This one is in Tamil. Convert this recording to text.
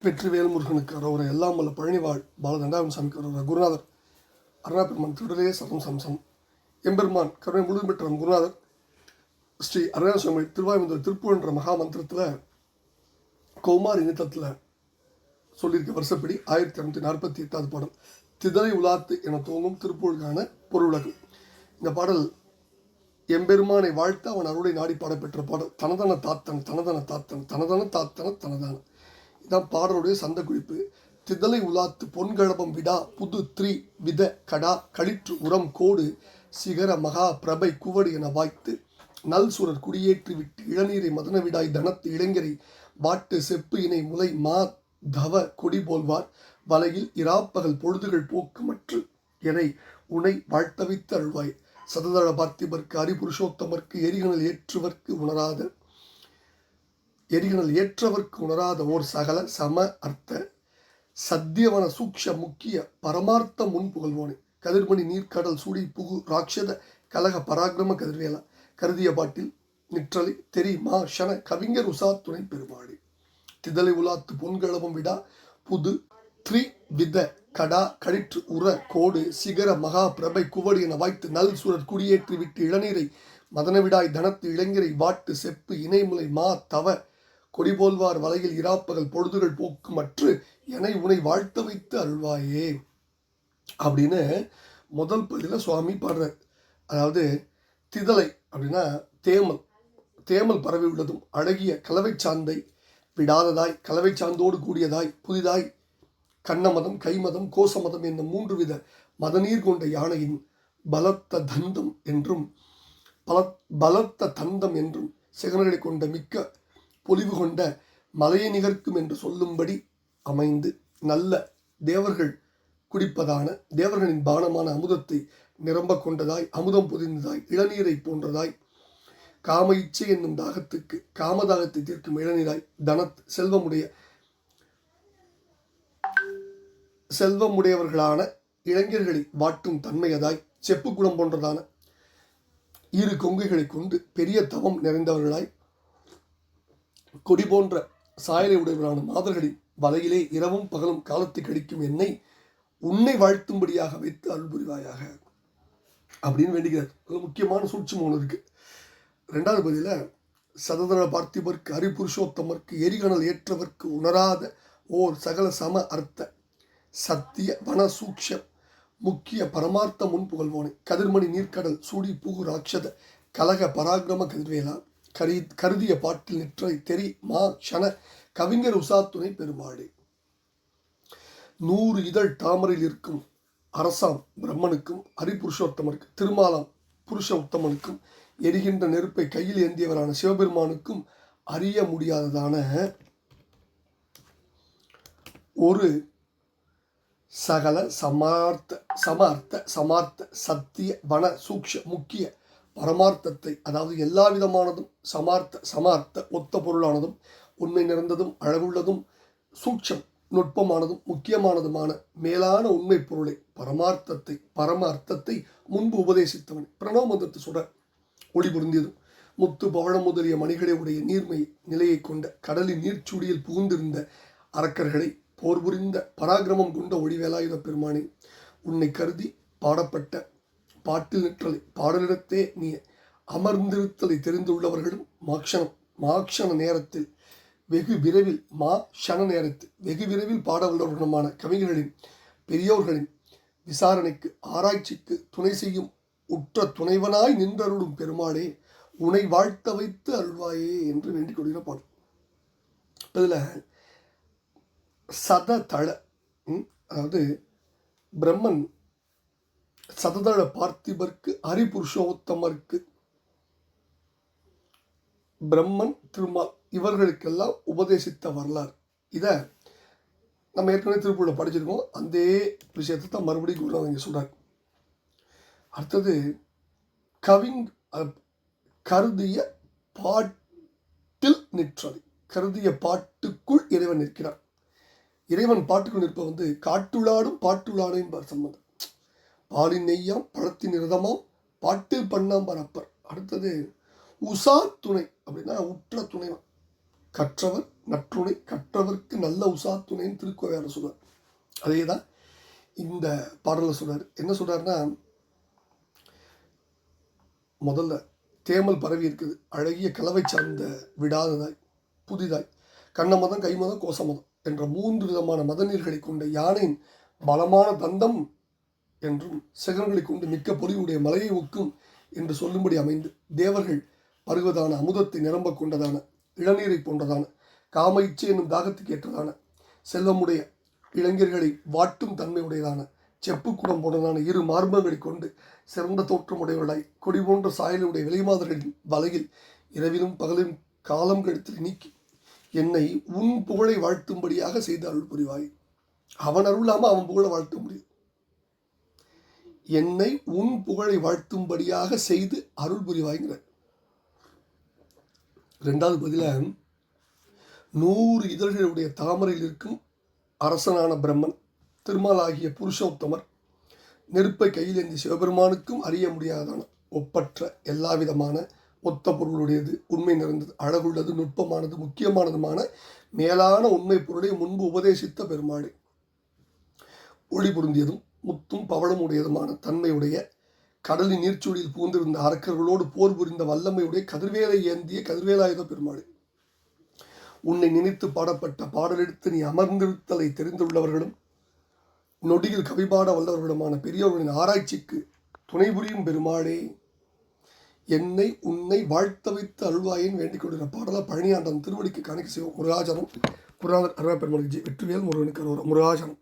வெற்றிவேல் முருகனுக்கு அரோர எல்லாம் வல்ல பழனிவாழ் பாலதண்டாவின் சாமிக்கு அரோர குருநாதர் அருணாபெருமான் திருடலே சரம் சம்சம் எம்பெருமான் கருணை முழுதும் பெற்ற குருநாதர் ஸ்ரீ அருணாசுவாமி திருவாயுமுதல் திருப்பூர் என்ற மகா மந்திரத்தில் கௌமாரி நித்தத்தில் சொல்லியிருக்க வருஷப்படி 1248வது பாடல் திதலை உலாத்து என தோங்கும் திருப்பூருக்கான பொருளுலகம். இந்த பாடல் எம்பெருமானை வாழ்த்த அவன் அருளை நாடி பாடப்பெற்ற பாடல். தனதன தாத்தன் தனதன தாத்தன் தனதன தாத்தன தனதான இதான் பாடலுடைய சந்த குறிப்பு. திதலை உலாத்து பொன்கழபம் விடா புது த்ரீ வித கடா களிற்று உரம் கோடு சிகர மகா பிரபை குவடு என வாய்த்து நல் சுரர் குடியேற்றி விட்டு இளநீரை மதன விடாய் தனத்து இளைஞரை வாட்டு செப்பு இணை முலை மா தவ கொடி போல்வார் வலையில் இராப்பகல் பொழுதுகள் போக்குமற்று எனை உனை வாழ்த்தவித்து அழுவாய் சததள பார்த்திபர்க்கு அரிபுருஷோத்தமர்க்கு எரிகணல் ஏற்றவர்க்கு உணராத ஓர் சகல சம அர்த்த சத்தியவன சூக்ஷ முக்கிய பரமார்த்த முன் புகழ்வோனே கதிர்மணி நீர்க்கடல் சூடி புகு ராட்சத கலக பராக்கிரம கதிர்வேலா கருதிய பாட்டில் நிற்றலை தெரி மா ஷன கவிஞர் உசா துணை பெருமாடி திதலை உலாத்து பொன்களவம் விடா புது த்ரி வித கடா களிற்று உர கோடு சிகர மகா பிரபை குவடு என வாய்த்து நல் சுரர் குடியேற்றி விட்டு இளநீரை மதனவிடாய் தனத்து இளைஞரை வாட்டு செப்பு இணைமுலை மா தவ கொடிபோல்வார் வலையில் இராப்பகல் பொழுதுகள் போக்குமற்று எனை உனை வாழ்த்த வைத்து அருள்வாயே அப்படின்னு முதல் பதில சுவாமி பாடுறார். அதாவது திதலை அப்படின்னா தேமல் பரவி உள்ளதும் அழகிய கலவை சாந்தை விடாததாய் கலவை சாந்தோடு கூடியதாய் புதிதாய் கண்ணமதம் கைமதம் கோசமதம் என்னும் 3 வித மதநீர் கொண்ட யானையின் பலத்த தந்தம் என்றும் சிகரங்களை கொண்ட மிக்க பொலிவு கொண்ட மலையை நிகர்க்கும் என்று சொல்லும்படி அமைந்து நல்ல தேவர்கள் குடிப்பதான தேவர்களின் பானமான அமுதத்தை நிரம்ப கொண்டதாய் அமுதம் பொதிந்ததாய் இளநீரை போன்றதாய் காம இச்சை என்னும் தாகத்துக்கு காமதாகத்தை தீர்க்கும் இளநீராய் தனத் செல்வமுடையவர்களான இளைஞர்களை வாட்டும் தன்மையதாய் செப்பு குணம் போன்றதான 2 கொங்கைகளை கொண்டு பெரிய தவம் நிறைந்தவர்களாய் கொடி போன்ற சாயலை உடையவரான மாதர்களின் வலையிலே இரவும் பகலும் காலத்தை கழிக்கும் என்னை உன்னை வாழ்த்தும்படியாக வைத்து அருள் புரிவாயாக அப்படின்னு வேண்டுகிறார். அது முக்கியமான சூட்சம் ஒன்று இருக்கு. 2வது பதில சததள பார்த்திபர்க்கு அரிபுருஷோத்தமர்க்கு எரிகணல் ஏற்றவர்க்கு உணராத ஓர் சகல சம அர்த்த சத்திய வன சூக்ஷ முக்கிய பரமார்த்த முன் புகழ்வோனே கதிர்மணி நீர்க்கடல் சூடி புகு ராட்சத கலக பராக்கிரம கதிர்வேலா கருதிய பாட்டில் நிற்றை தெரி மா ஷன கவிஞர் உசா துணை பெருமாளே 100 இதழ் தாமரையில் இருக்கும் அரசாம் பிரம்மனுக்கும் அரிபுருஷோத்தமருக்கு திருமாலாம் புருஷ உத்தமனுக்கும் எரிகின்ற நெருப்பை கையில் ஏந்தியவரான சிவபெருமானுக்கும் அறிய முடியாததான ஒரு சகல சமார்த்த சத்திய வன சூக்ஷ முக்கிய பரமார்த்தத்தை, அதாவது எல்லா விதமானதும் சமார்த்த ஒத்த பொருளானதும் உண்மை நிறைந்ததும் அழகுள்ளதும் சூட்சம் நுட்பமானதும் முக்கியமானதுமான மேலான உண்மை பொருளை பரம அர்த்தத்தை முன்பு உபதேசித்தவன் பிரணவ மந்திரத்தை சுட ஒளி பொருந்தியதும் முத்து பவழம் முதலிய மணிகளை உடைய நீர்மை நிலையை கொண்ட கடலின் நீர்ச்சூடியில் புகுந்திருந்த அரக்கர்களை போர் புரிந்த பராக்கிரமம் கொண்ட ஒளிவேலாயுத பெருமானே உன்னை கருதி பாடப்பட்ட பாட்டில் நிற்றலை பாடலிடத்தே நீ அமர்ந்திருத்தலை தெரிந்துள்ளவர்களும் மாக்ஷண நேரத்தில் வெகு விரைவில் பாட உள்ளவர்களுமான கவிஞர்களின் பெரியோர்களின் விசாரணைக்கு ஆராய்ச்சிக்கு துணை செய்யும் உற்ற துணைவனாய் நின்றருளும் பெருமாளே உனை வாழ்த்த வைத்து அருள்வாயே என்று வேண்டிக் கொள்கிற பாடல். இதில் சததள அதாவது பிரம்மன் சததள பார்த்திபர்க்கு அரிபுருஷோத்தமர்க்கு பிரம்மன் திருமால் இவர்களுக்கெல்லாம் உபதேசித்த வரலாறு. இதை நம்ம ஏற்கனவே திருப்பூரில் படிச்சிருக்கோம். அந்த விஷயத்தை தான் மறுபடியும் குருநாதர் இங்கே சொல்கிறார். அடுத்தது கருதிய பாட்டில் நிற்றலை கருதிய பாட்டுக்குள் இறைவன் நிற்கிறான். இறைவன் பாட்டுக்குள் நிற்ப காட்டுளாடும் பாட்டுளாடையும் சம்பந்தம் பாலின் நெய்யாம் பழத்தின் இரதமாம் பாட்டில் பண்ணாம் பரப்பர். அடுத்தது உசா துணை அப்படின்னா உற்ற துணைவன் கற்றவர் நற்றுணை கற்றவர்க்கு நல்ல உசாத்துணைன்னு திருக்கோவையார் சொல்றார். அதே தான் இந்த பாடலில் சொல்றார். என்ன சொல்றாருன்னா, முதல்ல தேமல் பரவி இருக்குது, அழகிய கலவை சார்ந்த விடாததாய் புதிதாய் கண்ணமதம் கைமதம் கோசமதம் என்ற 3 விதமான மதநீர்களை கொண்ட யானையின் பலமான தந்தம் என்றும் சிகரங்களை கொண்டு மிக்க பொலிவுடைய மலையை ஒக்கும் என்று சொல்லும்படி அமைந்து தேவர்கள் பருவதான அமுதத்தை நிரம்ப கொண்டதான இளநீரை போன்றதான காம இச்சை என்னும் தாகத்துக்கு ஏற்றதான செல்வமுடைய இளைஞர்களை வாட்டும் தன்மையுடையதான செப்பு குடம் போன்றதான 2 மார்பங்களை கொண்டு சிறந்த தோற்றமுடையவர்களாய் கொடி போன்ற சாயலுடைய விலைமாதர்களின் வலையில் இரவிலும் பகலிலும் காலம் கழித்து நீக்கி என்னை உன் புகழை வாழ்த்தும்படியாக செய்து அருள் புரிவாய். அவன் அருள் இல்லாமல் அவன் புகழை வாழ்த்த முடியும். என்னை உன் புகழை வாழ்த்தும்படியாக செய்து அருள் புரிவாய்ங்கிற 2வது பதில 100 இதழ்களுடைய தாமரையில் இருக்கும் அரசனான பிரம்மன் திருமாலாகிய புருஷோத்தமர் நெருப்பை கையில் ஏந்தி சிவபெருமானுக்கும் அறிய முடியாதான ஒப்பற்ற எல்லா விதமான ஒத்த பொருளுடையது, உண்மை நிறைந்தது, அழகுள்ளது, நுட்பமானது, முக்கியமானதுமான மேலான உண்மை பொருளை முன்பு உபதேசித்த பெருமாளே, ஒளி பொருந்தியதும் முத்தும் பவளம் உடையதுமான தன்மையுடைய கடலின் நீர்ச்சூழியில் பூந்திருந்த அரக்கர்களோடு போர் புரிந்த வல்லமையுடைய கதிர்வேலை ஏந்திய கதிர்வேலாயுத பெருமாளே, உன்னை நினைத்து பாடப்பட்ட பாடலெடுத்து நீ அமர்ந்திருத்தலை தெரிந்துள்ளவர்களும் நொடியில் கவிபாட வல்லவர்களுமான பெரியவர்களின் ஆராய்ச்சிக்கு துணை புரியும் பெருமாளே, என்னை உன்னை வாழ்த்த வைத்து அருள்வாயின்னு வேண்டிக் கொள்கிற பாடலாக பழனியாண்டன் திருவடிக்கு காணிக்கை செய்வோம். முருகாசனம். குருநாதர் அருணா பெருமாளுக்கு வெற்றிவேல் முருகனுக்கு முருகாசனம்.